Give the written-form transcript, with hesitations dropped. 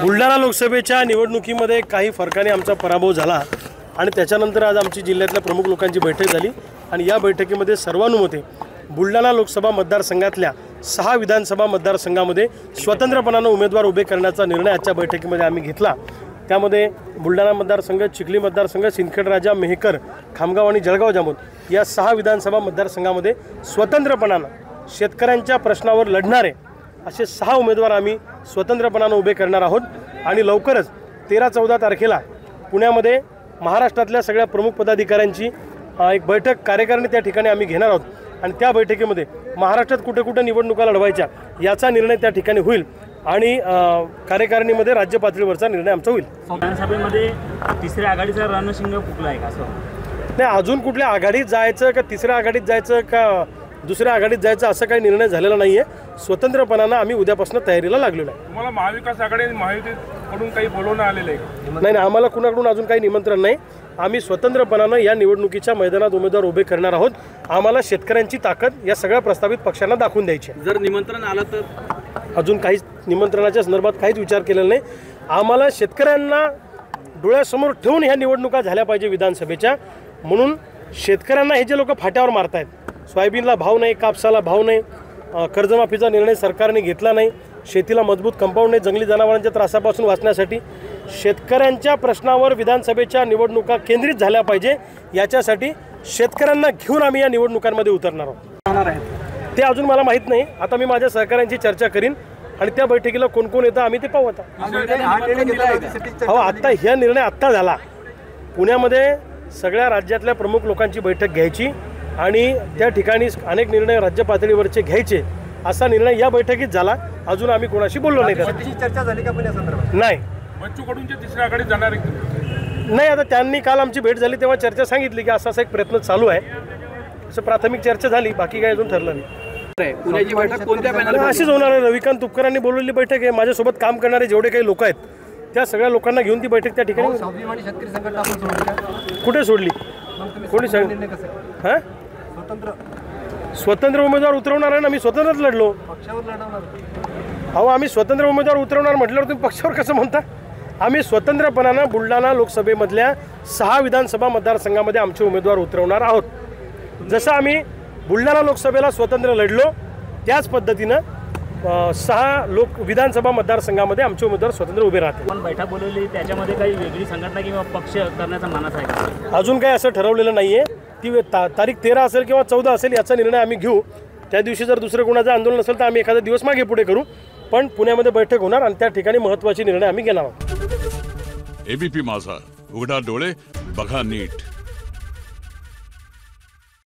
बुलढाणा लोकसभेच्या निवडणुकीमध्ये काही फरकाने आमचा पराभव झाला आणि त्याच्यानंतर आज आमची जिल्ह्यातल्या प्रमुख लोकांची बैठक झाली आणि या बैठकीमध्ये सर्वानुमते बुलढाणा लोकसभा मतदारसंघातल्या 6 विधानसभा मतदारसंघामध्ये स्वतंत्रपणाने उमेदवार उभे करण्याचा निर्णय आजच्या बैठकीमध्ये आम्ही घेतला। त्यामध्ये बुलढाणा मतदारसंघ, चिखली मतदारसंघ, सिंदखेड राजा, मेहकर, खामगाव आणि जळगाव जामोद या 6 विधानसभा मतदारसंघामध्ये स्वतंत्रपणाने शेतकऱ्यांच्या प्रश्नावर लढणारे असे 6 उमेदवार आम्ही स्वतंत्रपणाने उभे करणार आहोत आणि लवकरच 13-14 तारखेला पुण्यामध्ये महाराष्ट्रातल्या सगळ्या प्रमुख पदाधिकाऱ्यांची एक बैठक कार्यकारिणी त्या ठिकाणी आम्ही घेणार आहोत आणि त्या बैठकीमध्ये महाराष्ट्रात कुठे कुठे निवडणुका लढवायच्या याचा निर्णय त्या ठिकाणी होईल आणि कार्यकारिणीमध्ये राज्य पातळीवरचा निर्णय आमचा होईल। विधानसभेमध्ये तिसऱ्या आघाडीचा रणशिंग फुकला आहे का असं? नाही, अजून कुठल्या आघाडीत जायचं का तिसऱ्या आघाडीत जायचं का दुसऱ्या आघाडीत जायचं असं काही निर्णय झालेला नाही आहे। स्वतंत्रपणाने आम्ही उद्यापासून तयारीला लागलेलो आहे। तुम्हाला महाविकास आघाडी आणि महायुतीकडून काही बोलवणं आलेलं आहे? नाही, आम्हाला कुणाकडून अजून काही निमंत्रण नाही। आम्ही स्वतंत्रपणाने या निवडणुकीच्या मैदानात उमेदवार उभे करणार आहोत। आम्हाला शेतकऱ्यांची ताकद या सगळ्या प्रस्तावित पक्षांना दाखवून द्यायची आहे। जर निमंत्रण आलं तर? अजून काहीच निमंत्रणाच्या संदर्भात काहीच विचार केलेला नाही। आम्हाला शेतकऱ्यांना डोळ्यासमोर ठेवून ह्या निवडणुका झाल्या पाहिजे विधानसभेच्या, म्हणून शेतकऱ्यांना हे जे लोक फाट्यावर मारतायत, सोयाबीनला भाव नाही, कापसाला भाव नाही, कर्जमाफीचा निर्णय सरकारने घेतला नाही, शेतीला मजबूत कंपाऊंड नाही, जंगली जनावरांच्या त्रासापासून वाचण्यासाठी शेतकऱ्यांच्या प्रश्नावर विधानसभेच्या निवडणुका केंद्रित झाल्या पाहिजे, याच्यासाठी शेतकऱ्यांना घेऊन आम्ही या निवडणुकांमध्ये उतरणार आहोत। ते अजून मला माहीत नाही। आता मी माझ्या सहकाऱ्यांची चर्चा करीन आणि त्या बैठकीला कोण कोण येतं आम्ही ते पाहू। आता आत्ता हा निर्णय आत्ता झाला। पुण्यामध्ये सगळ्या राज्यातल्या प्रमुख लोकांची बैठक घ्यायची आणि त्या ठिकाणी अनेक निर्णय राज्य पातळीवरचे घ्यायचे, असा निर्णय या बैठकीत झाला। अजून आम्ही कोणाशी बोललो नाही। चर्चा झाली का पुण्या संदर्भात? नाही, बच्चू कडूंच्या तिसऱ्या आघाडीत जाणार आहे? नाही, आता त्यांनी काल आमची भेट झाली तेव्हा चर्चा सांगितली की असा एक प्रयत्न चालू आहे, असं प्राथमिक चर्चा झाली, बाकी काही अजून ठरलं नाही। पुण्याची बैठक कोणत्या पॅनल? अशीच होणार आहे। रविकांत तुपकरांनी बोलवलेली बैठक आहे। माझ्यासोबत काम करणारे जेवढे काही लोक आहेत त्या सगळ्या लोकांना घेऊन ती बैठक त्या ठिकाणी कुठे सोडली? कोणी सांग? हां, स्वतंत्र उमेदवार उतरवणार आहे ना, मी स्वतंत्रच लढलो। अहो, आम्ही स्वतंत्र उमेदवार उतरवणार म्हटल्यावर तुम्ही पक्षावर कसं म्हणता? आम्ही स्वतंत्रपणानं बुलढाणा लोकसभेमधल्या 6 विधानसभा मतदारसंघामध्ये आमचे उमेदवार उतरवणार आहोत। जसं आम्ही बुलढाणा लोकसभेला स्वतंत्र लढलो त्याच पद्धतीनं 6 विधानसभा मतदारसंघामध्ये आमचे उमेदवार स्वतंत्र उभे राहतील। पण बैठक बोलवली त्याच्यामध्ये काही वेगळी संघटना किंवा पक्ष करण्याचा मानस आहे का? अजून काही असं ठरवलेलं नाही आहे। ती तारीख 13 असेल किंवा 14 असेल याचा निर्णय आम्ही घेऊ। त्या दिवशी जर दुसरं कोणाचं आंदोलन असेल तर आम्ही एखादा दिवस मागे पुढे करू, पण पुण्यामध्ये बैठक होणार आणि त्या ठिकाणी महत्त्वाचे निर्णय आम्ही घेणार आहोत। एबीपी माझा, उघडा डोळे बघा नीट।